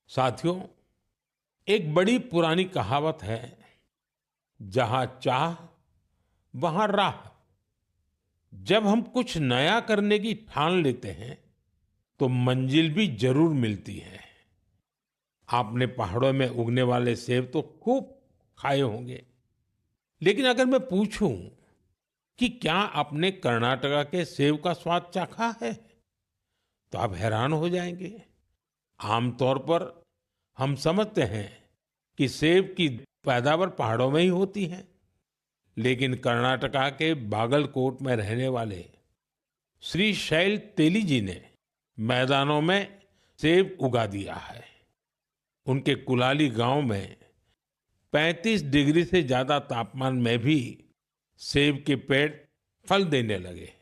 साथियों, एक बड़ी पुरानी कहावत है, जहां चाह वहां राह। जब हम कुछ नया करने की ठान लेते हैं तो मंजिल भी जरूर मिलती है। आपने पहाड़ों में उगने वाले सेब तो खूब खाए होंगे, लेकिन अगर मैं पूछूं कि क्या आपने कर्नाटका के सेब का स्वाद चाखा है, तो आप हैरान हो जाएंगे। आमतौर पर हम समझते हैं कि सेब की पैदावार पहाड़ों में ही होती है, लेकिन कर्नाटका के बागलकोट में रहने वाले श्री शैल तेली जी ने मैदानों में सेब उगा दिया है। उनके कुलाली गांव में 35 डिग्री से ज्यादा तापमान में भी सेब के पेड़ फल देने लगे।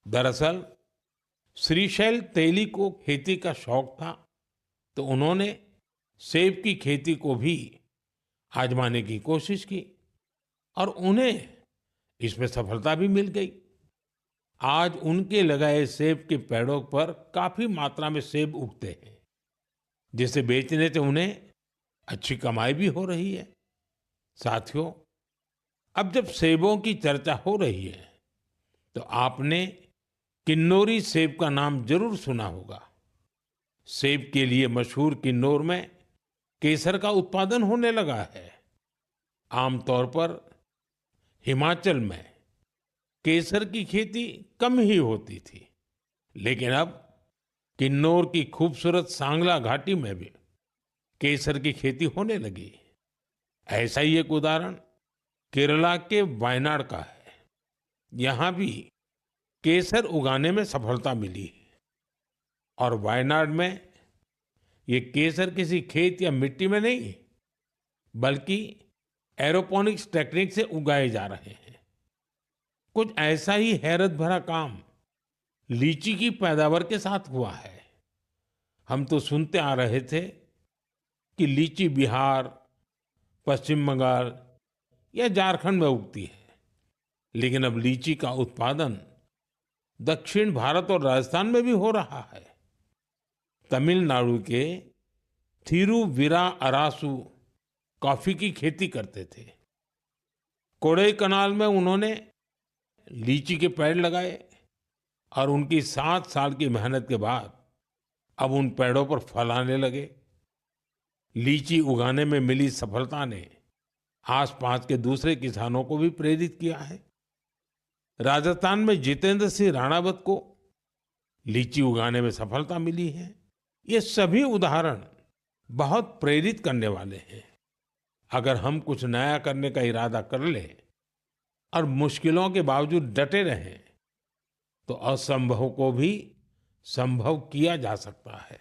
दरअसल श्रीशैल तेली को खेती का शौक था, तो उन्होंने सेब की खेती को भी आजमाने की कोशिश की और उन्हें इसमें सफलता भी मिल गई। आज उनके लगाए सेब के पेड़ों पर काफी मात्रा में सेब उगते हैं, जिसे बेचने से उन्हें अच्छी कमाई भी हो रही है। साथियों, अब जब सेबों की चर्चा हो रही है, तो आपने किन्नौरी सेब का नाम जरूर सुना होगा। सेब के लिए मशहूर किन्नौर में केसर का उत्पादन होने लगा है। आमतौर पर हिमाचल में केसर की खेती कम ही होती थी, लेकिन अब किन्नौर की खूबसूरत सांगला घाटी में भी केसर की खेती होने लगी। ऐसा ही एक उदाहरण केरला के वायनाड का है। यहाँ भी केसर उगाने में सफलता मिली और वायनाड में ये केसर किसी खेत या मिट्टी में नहीं, बल्कि एरोपोनिक्स टेक्निक से उगाए जा रहे हैं। कुछ ऐसा ही हैरत भरा काम लीची की पैदावार के साथ हुआ है। हम तो सुनते आ रहे थे कि लीची बिहार, पश्चिम बंगाल या झारखंड में उगती है, लेकिन अब लीची का उत्पादन दक्षिण भारत और राजस्थान में भी हो रहा है। तमिलनाडु के थिरुविरा अरासू कॉफी की खेती करते थे। कोडाईकनाल में उन्होंने लीची के पेड़ लगाए और उनकी 7 साल की मेहनत के बाद अब उन पेड़ों पर फल आने लगे। लीची उगाने में मिली सफलता ने आसपास के दूसरे किसानों को भी प्रेरित किया है। राजस्थान में जितेंद्र सिंह राणावत को लीची उगाने में सफलता मिली है। ये सभी उदाहरण बहुत प्रेरित करने वाले हैं। अगर हम कुछ नया करने का इरादा कर लें और मुश्किलों के बावजूद डटे रहें, तो असंभव को भी संभव किया जा सकता है।